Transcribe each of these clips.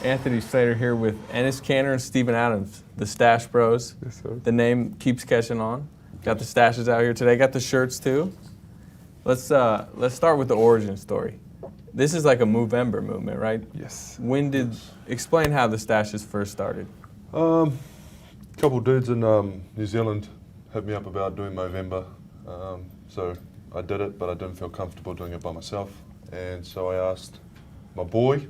Anthony Slater here with Enes Kanter and Steven Adams, the Stache Bros. Yes, sir. The name keeps catching on. Got the Staches out here today. Got the shirts too. Let's start with the origin story. This is like a Movember movement, right? Yes. Explain how the Staches first started. A couple dudes in New Zealand hit me up about doing Movember. So I did it, but I didn't feel comfortable doing it by myself. And so I asked my boy,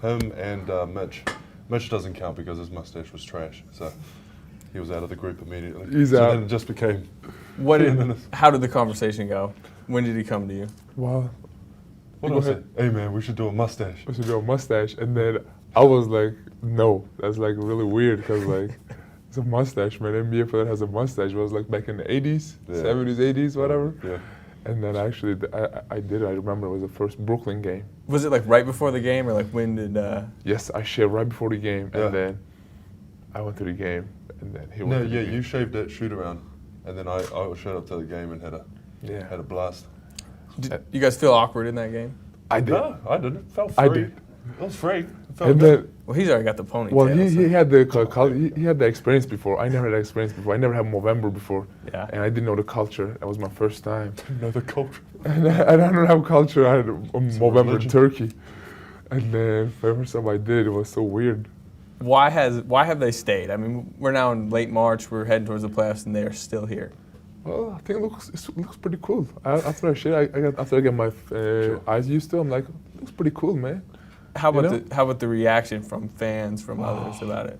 him and Mitch. Mitch doesn't count because his mustache was trash, so he was out of the group immediately. He's out. Then it just became. How did the conversation go? When did he come to you? Wow. What did I say? Hey man, we should do a mustache. We should do a mustache. And then I was like, no, that's like really weird because like, it's a mustache, man. NBA player has a mustache. It was like back in the 80s, Yeah. 70s, 80s, whatever. Yeah. And then actually, I did it. I remember it was the first Brooklyn game. Was it like right before the game or like when did? Yes, I shaved right before the game. Yeah. And then I went to the game. And then he went No, to the yeah, game. you shaved that shoot around, and then I showed up to the game and had a blast. Did you guys feel awkward in that game? I did. No, I didn't. It felt free. I did. It was free. It felt And good. then, Well, he's already got the ponytail. well, he so- had he had the experience before. I never had the experience before. I never had Movember before. Yeah. And I didn't know the culture. That was my first time. know the culture. And I don't have culture. I had Movember in religion. Turkey. And then the first time I did it was so weird. Why have they stayed? I mean, we're now in late March. We're heading towards the playoffs, and they are still here. Well, I think it looks pretty cool. After I get my eyes used to it, I'm like, it looks pretty cool, man. How You about the reaction from fans, from others about it?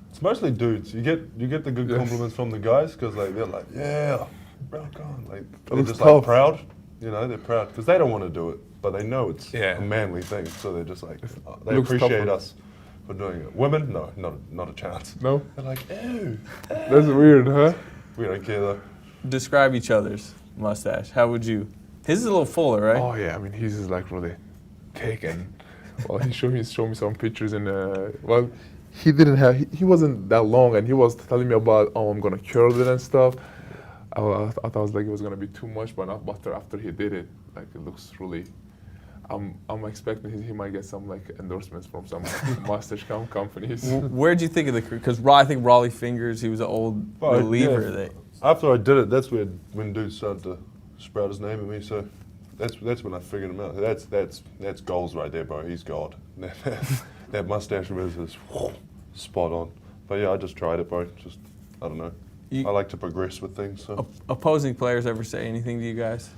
It's mostly dudes. You get the good Yes. compliments from the guys because like they're like, yeah, rock on. Like they're looks just tough. like proud. You know, they're proud because they don't want to do it, but they know it's Yeah. a manly thing. So they're just like they looks appreciate tougher. us for doing it. Women, no, not a chance. No? They're like, ew. That's weird, huh? We don't care though. Describe each other's mustache. How would you? His is a little fuller, right? Oh yeah, I mean his is like really thick and well he showed me some pictures and well he didn't have he wasn't that long and he was telling me about I'm gonna curl it and stuff. I thought I was like it was gonna be too much, but after he did it, like it looks really. I'm expecting he might get some like endorsements from some mustache companies. Where'd you think of the crew? Because I think Raleigh Fingers, he was an old Oh, reliever. yeah. That After I did it, that's when dudes started to sprout his name at me. So that's when I figured him out. That's goals right there, bro. He's God. That mustache of his is spot on. But yeah, I just tried it, bro. Just I don't know. I like to progress with things. So opposing players ever say anything to you guys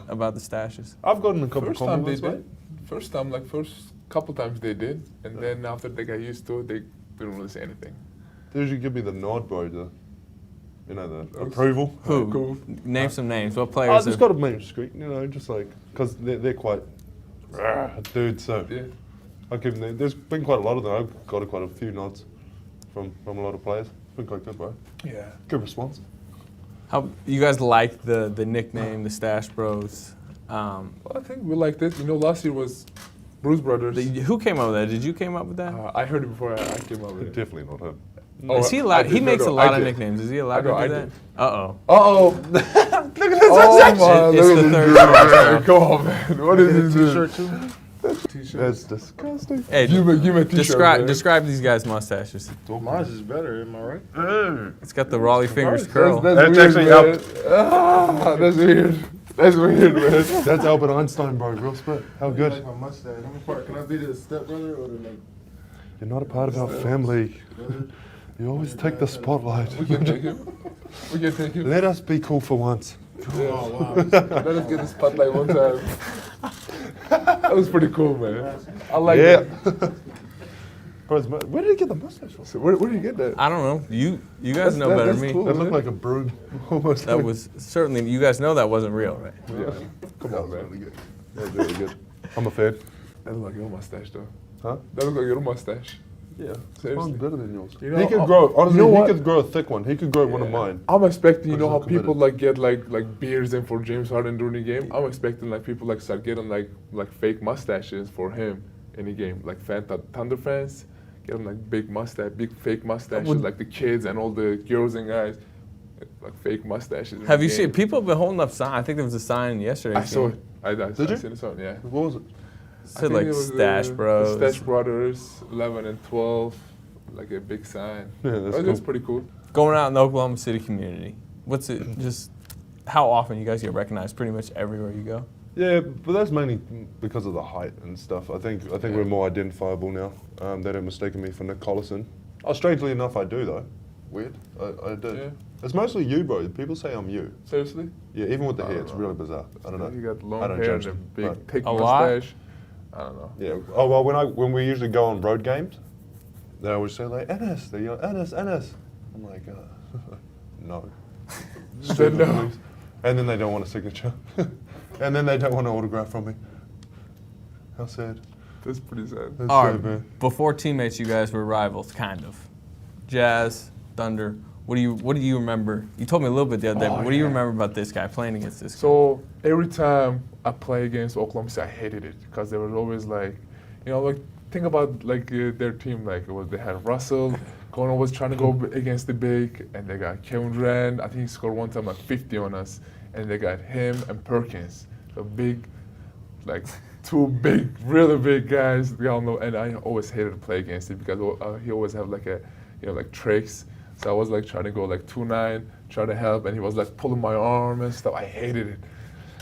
about the Staches? I've gotten a couple First time they compliments, did. mate. First couple times they did, and then after they got used to it, they didn't really say anything. They usually give me the nod, bro. The approval. Who? Cool. Name some names. What I players? just got a main street, just like because they're quite dudes. So Yeah. I'll give them. There's been quite a lot of them. I've got quite a few nods from a lot of players. It's been quite good, bro. Yeah. Good response. How you guys like the nickname, the Stache Bros? Well, I think we like this. Last year was Bruce Brothers. Who came up with that? Did you came up with that? I heard it before I came up with it. Definitely not him. Is he allowed? He makes a lot of nicknames. Is he allowed to I do did. that? Uh-oh. Uh-oh. Look at this Oh, It's the third one. Come on, man. What is this? T-shirt too. That's disgusting. Hey, Give me a t-shirt, man. describe these guys' mustaches. Mine's is better, am I right? It's got the Raleigh Fingers curl. That's That's weird, actually man. Ah, that's weird. That's weird, man. That's Albert Einstein, bro. Real spit. How I good. like my mustache. I'm a part. Can I be the stepbrother or the You're not a part of our family. brother? You always take the spotlight. We can take him. We can take him. Let us be cool for once. Oh wow. Let us get the spotlight one time. That was pretty cool, man. I like Yeah. that. Bro, where did he get the mustache from? So where do you get that? I don't know. You guys know better than me. cool. That looked like a broom. Almost. That was certainly. You guys know that wasn't real, right? Yeah. Come on, man. really good. That was really good. I'm a fan. That looks like your mustache, though. Huh? That looks like your mustache. Yeah. Seriously. Mine's better than yours. You know, He could I- grow. Honestly, you know he what? could grow a thick one. He could grow one of mine. I'm expecting, Because how I'm committed. people get like beards in for James Harden during the game. I'm expecting like people like start getting like fake mustaches for him in the game. Like Thunder fans getting like big fake mustaches, like the kids and all the girls and guys, like fake mustaches. in Have the you game. seen? People have been holding up sign. I think there was a sign yesterday. I saw it. I Did you? seen it. Yeah. What was it? Said like Stache Bros. The Stache Brothers, 11 and 12, like a big sign. Yeah, that's That's cool. pretty cool. Going out in the Oklahoma City community, what's it just? How often you guys get recognized? Pretty much everywhere you go. Yeah, but that's mainly because of the height and stuff. I think we're more identifiable now. They don't mistake me for Nick Collison. Oh, strangely enough, I do though. Weird. I do. Yeah. It's mostly you, bro. People say I'm you. Seriously? Yeah, even with the I hair, don't it's know. really bizarre. I don't know. You got I long don't hair and judge a them, big, but- thick A lot? mustache. I don't know. Yeah. Oh well, when we usually go on road games, they always say like Enes. They yell Enes. I'm like, no. Said no. Please. And then they don't want a signature. And then they don't want an autograph from me. How sad. That's pretty sad. That's All sad, right, man. before teammates, you guys were rivals, kind of. Jazz, Thunder. What do you remember? You told me a little bit the other day, but what do you remember about this guy playing against this guy? So every time I play against Oklahoma City, I hated it because they were always like, like think about like their team. Like they had Russell going always trying to go against the big, and they got Kevin Durant. I think he scored one time like 50 on us, and they got him and Perkins, the big, like two big, really big guys. Y'all know, and I always hated to play against him because he always have like a, like tricks. So I was like trying to go like 2-9, trying to help, and he was like pulling my arm and stuff. I hated it.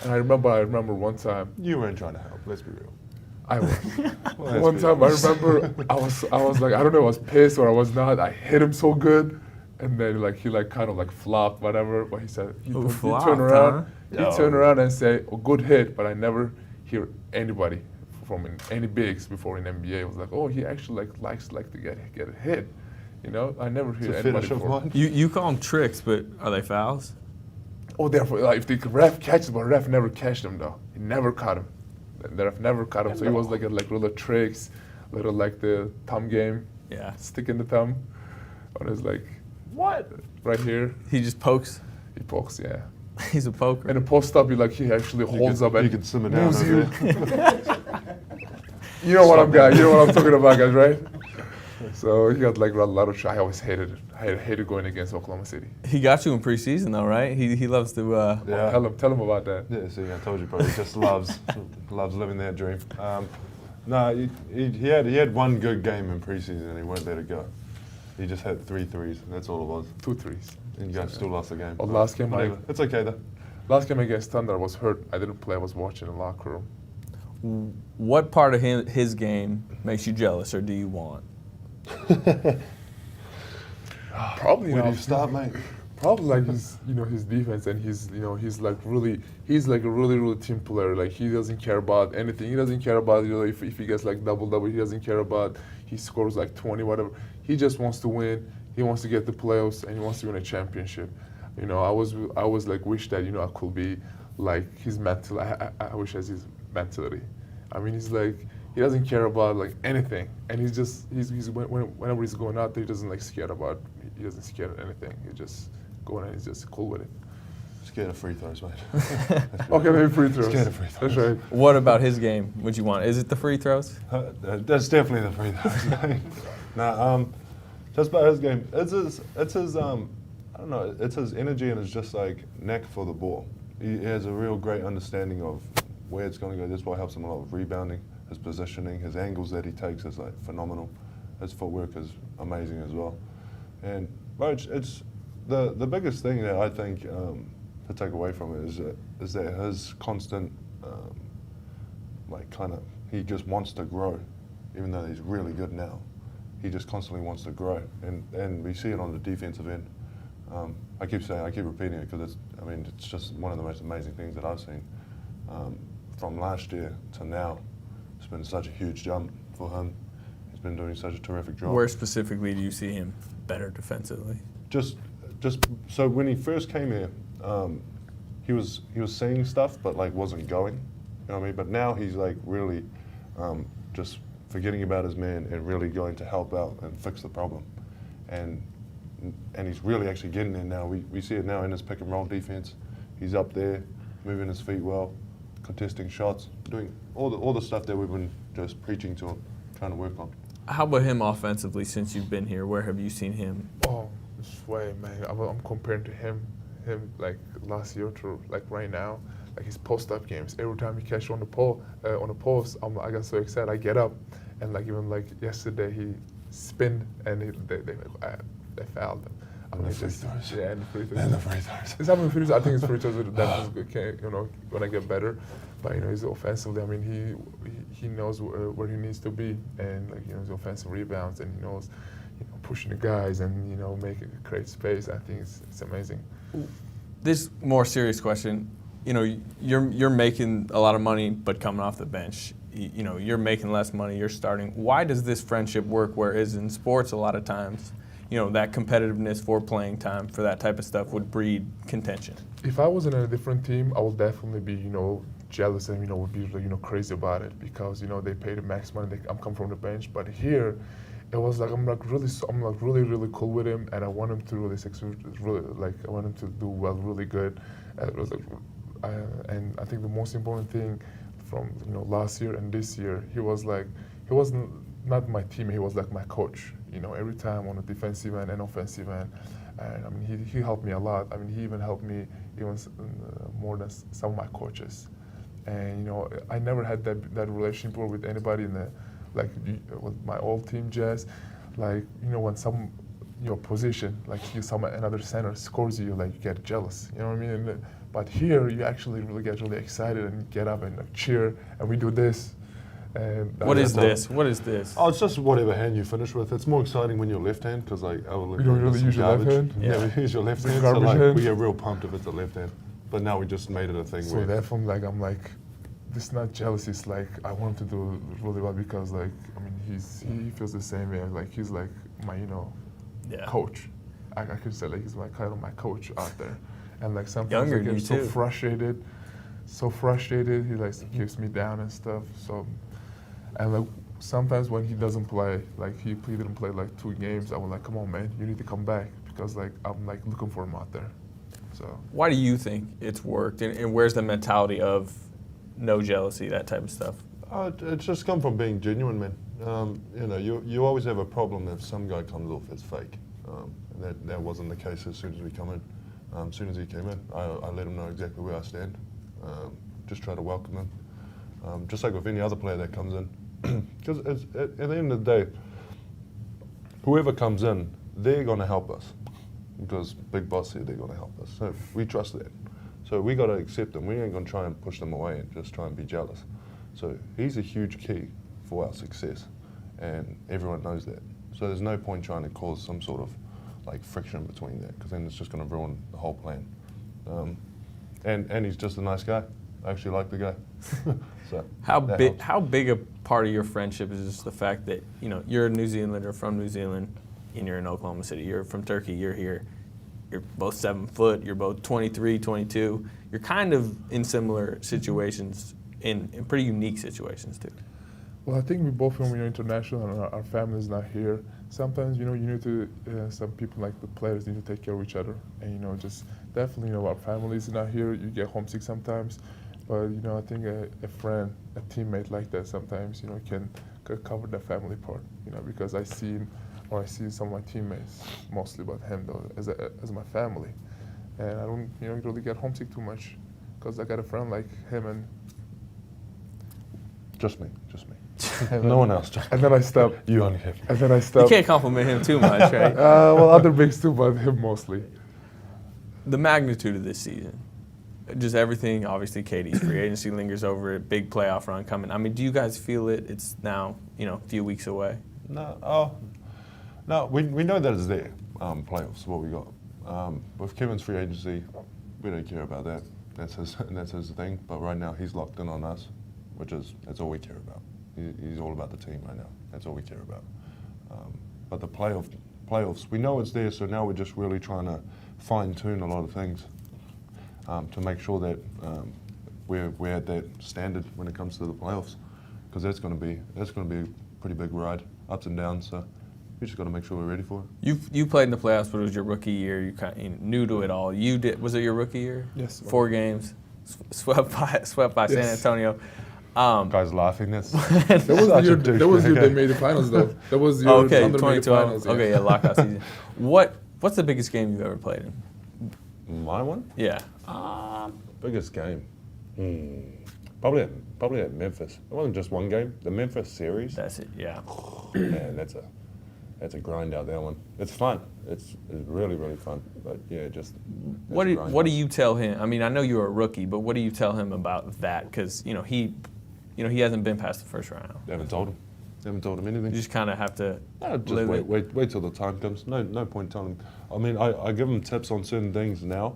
And I remember one time. You weren't trying to help. Let's be real. I was. Well, One let's be time I honest. remember I was like, I don't know, I was pissed or I was not. I hit him so good, and then like he like kind of like flopped whatever. But he said he Flopped, turned around, huh? he Yo. turned around and say, "Oh, good hit," but I never hear anybody from any bigs before in NBA was like, "Oh, he actually likes to get a hit." I never It's hear a anybody fetish of before. mine. You call them tricks, but are they fouls? Oh, therefore, like if the ref catches, but ref never catched him though. He never caught him. The ref never caught him. So he was like little tricks, little like the thumb game, Yeah. sticking the thumb on his like what right here. He just pokes. He pokes, yeah. He's a poker. And a post up, he actually holds up and You could simmer down moves over you. there. You know what I'm talking about, guys, right? So he got like a lot of shots. I always hated it. I hated going against Oklahoma City. He got you in preseason though, right? He loves to. Yeah. Tell him about that. Yeah, see, I told you, bro. He just loves living that dream. No, he had one good game in preseason and he weren't there to go. He just had 3 threes. That's all it was. 2 threes. And you guys still lost the game. Oh, last game, Whatever. It's okay though. Last game against Thunder, I was hurt. I didn't play. I was watching in the locker room. What part of his game makes you jealous, or do you want? Probably. Where do you start, mate? Probably like his defense and he's like a really team player. Like he doesn't care about anything. He doesn't care about if he gets like double. He doesn't care about he scores like 20 whatever. He just wants to win. He wants to get the playoffs and he wants to win a championship. I was like wish that I could be like his mental. I wish as his mentality. I mean he's like he doesn't care about like anything and he's whenever he's going out there he doesn't like scared about. He doesn't scare of anything. He just going and he's just cool with it. Scared of free throws, mate. Okay, maybe free throws. Scared of free throws. That's right. What about his game would you want? Is it the free throws? That's definitely the free throws, mate. Nah, just about his game. It's his I don't know, it's his energy and it's just like knack for the ball. He has a real great understanding of where it's going to go. That's why it helps him a lot with rebounding. His positioning, his angles that he takes is like phenomenal. His footwork is amazing as well. And bro, it's the biggest thing that I think to take away from it is that his constant he just wants to grow, even though he's really good now. He just constantly wants to grow, and we see it on the defensive end. I keep repeating it because it's just one of the most amazing things that I've seen from last year to now. It's been such a huge jump for him. He's been doing such a terrific job. Where specifically do you see him better defensively? Just so when he first came here, he was seeing stuff but like wasn't going. You know what I mean? But now he's like really just forgetting about his man and really going to help out and fix the problem. And he's really actually getting there now. We see it now in his pick and roll defense. He's up there, moving his feet well, contesting shots, doing all the stuff that we've been just preaching to him, trying to work on. How about him offensively since you've been here? Where have you seen him? Oh, this way, man. I'm comparing to him like last year to like right now. like his post-up games. Every time he catch on the post, I got so excited. I get up, and like even like yesterday, he spinned and they fouled him. And the free throws. Yeah, and the free throws. And the free throws. It's happening free throws. I think it's free throws that gonna get better. But he's offensively. I mean, he knows where he needs to be, and like his offensive rebounds, and he knows pushing the guys and making create space. I think it's amazing. This more serious question. You're making a lot of money, but coming off the bench. You're making less money. You're starting. Why does this friendship work? Whereas in sports, a lot of times, that competitiveness for playing time, for that type of stuff would breed contention. If I was in a different team, I would definitely be, jealous and, would be, crazy about it because, they pay the max money. I'm coming from the bench. But here, it was like, I'm really, really cool with him. And I want him to really succeed, I want him to do well, really good. And it was like, and I think the most important thing from, last year and this year, he wasn't not my teammate, he was like my coach. Every time on the defensive end and offensive end. And I mean, he helped me a lot. I mean, he even helped me more than some of my coaches. And I never had that relationship with anybody with my old team, Jazz. Like when some your position, like another center scores you, like you get jealous. You know what I mean? But here, you actually really get really excited and get up and cheer, and we do this. And What is this? What is this? Oh, it's just whatever hand you finish with. It's more exciting when you're left hand because like our You don't really use your left hand? Yeah, we use your left hand. So garbage like hand? we get real pumped if it's a left hand. But now we just made it a thing So where therefore, I'm like, this is not jealousy. It's like I want him to do really well because like I mean he feels the same way. Like he's like my Yeah. coach. I could say like he's kind of my coach out there. And like sometimes Younger I than get you so too. frustrated. He like keeps me down and stuff. So and like sometimes when he doesn't play, like he didn't play like 2 games, I was like, come on man, you need to come back because like I'm like looking for him out there. So Why do you think it's worked, and where's the mentality of no jealousy, that type of stuff? it's just come from being genuine, man. You always have a problem if some guy comes off as fake. And that wasn't the case as soon as we come in. As soon as he came in, I let him know exactly where I stand. Just try to welcome him. Just like with any other player that comes in. Because at the end of the day, whoever comes in, they're going to help us. Because Big Boss said they're going to help us. So we trust that. So we got to accept them. We ain't going to try and push them away and just try and be jealous. So he's a huge key for our success. And everyone knows that. So there's no point trying to cause some sort of like friction between that, because then it's just going to ruin the whole plan. And he's just a nice guy. I actually like the guy. So How that big? helps. How big a part of your friendship is just the fact that you're a New Zealander from New Zealand, and you're in Oklahoma City. You're from Turkey. You're here. You're both 7 foot. You're both 23, 22. You're kind of in similar situations, in pretty unique situations too. well, I think we both when we're international and our family's not here. Sometimes you need to some people like the players need to take care of each other, and just definitely our family's not here. You get homesick sometimes. But I think a friend, a teammate like that sometimes can cover the family part. Because I see him, or I see some of my teammates mostly, but him though as my family, and I don't really get homesick too much because I got a friend like him and Just me. No one else. Just and then I stop. you only have. And then I You stop. can't compliment him too much, right? Well, other bigs too, but him mostly. The magnitude of this season, just everything. Obviously, Katie's free agency lingers over it. Big playoff run coming. I mean, do you guys feel it? It's now a few weeks away. No, we know that it's there. Playoffs, what we got. With Kevin's free agency, we don't care about that. That's his thing. But right now, he's locked in on us, that's all we care about. He's all about the team right now. That's all we care about. But the playoffs, we know it's there. So now we're just really trying to fine tune a lot of things to make sure that we're at that standard when it comes to the playoffs, because that's going to be a pretty big ride, ups and downs. So we just got to make sure we're ready for it. You played in the playoffs, but it was your rookie year. You kind of new to it all. You did. Was it your rookie year? Yes. 4 games, swept by San Yes. Antonio. Guys laughing. That's That was the year. That was the year they made the finals, though. That was the year Okay, Thunder made the 2012. finals. Okay, yeah, lockout season. What's the biggest game you've ever played in? my one. Yeah. Biggest game. Probably at Memphis. It wasn't just one game. The Memphis series. That's it. Yeah. Man, that's a grind out that one. It's fun. It's really really fun. But yeah, just What it's a do, grind what out. do you tell him? I mean, I know you're a rookie, but what do you tell him about that? Because he hasn't been past the first round. Haven't told him. Haven't told him anything. You just kind of have to No, just live it. wait till the time comes. No point telling him. I mean, I give him tips on certain things now.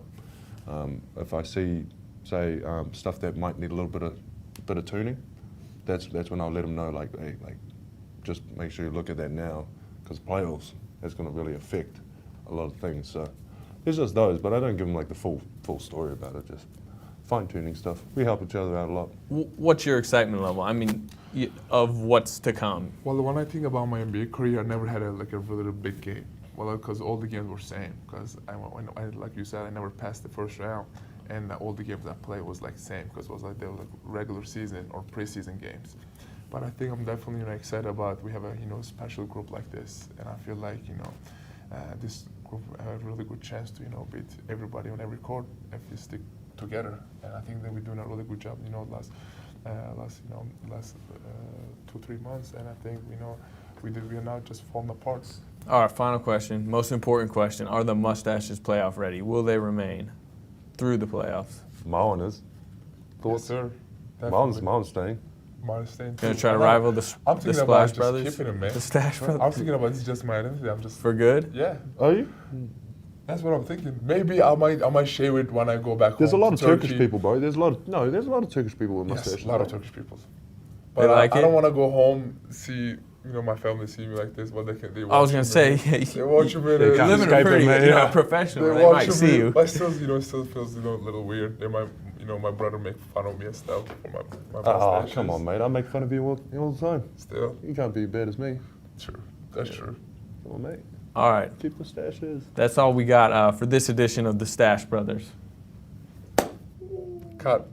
If I see, say, stuff that might need a little bit of tuning, that's when I'll let him know. Like, hey, just make sure you look at that now, because playoffs, that's going to really affect a lot of things. So it's just those, but I don't give him like the full story about it. Just fine tuning stuff. We help each other out a lot. What's your excitement level? I mean, of what's to come. Well, when I think about my NBA career, I never had a really big game. Well, because all the games were same. Because like you said, I never passed the first round, and all the games I played was like same. Because it was like they were like regular season or preseason games. But I think I'm definitely excited about we have a special group like this, and I feel like this group have a really good chance to beat everybody on every court if we stick together. And I think that we're doing a really good job. Last 2-3 months, and I think we are now just falling apart. All right, final question, most important question. Are the Mustaches playoff ready? Will they remain through the playoffs? Marlon is. Yes, Thoughts? sir. Marlon's staying. Marlon's staying. Going to too. try to I'm rival the thinking Splash about just Brothers? keeping him, man. The Stache I'm Brothers? thinking about this is just my identity. I'm just For good? yeah. Are you? That's what I'm thinking. Maybe I might share it when I go back There's a home lot to of Turkish Turkey. people, bro. There's a lot of Turkish people with Yes, mustaches. a lot of bro. Turkish people. They But like I it? don't want to go home see my family see me like this. But they I was watch going to me. say, They watch me. They you're can't living a escape pretty it, man, yeah. professional. They They watch might see me. you. But still feels a little weird. They might my brother make fun of me and stuff for my Oh, mustaches. come on, mate. I make fun of you all the time. Still, You can't be as bad as me. true. That's true. Come on, mate. All right, Keep mustaches. that's all we got for this edition of the Stache Brothers. Cut.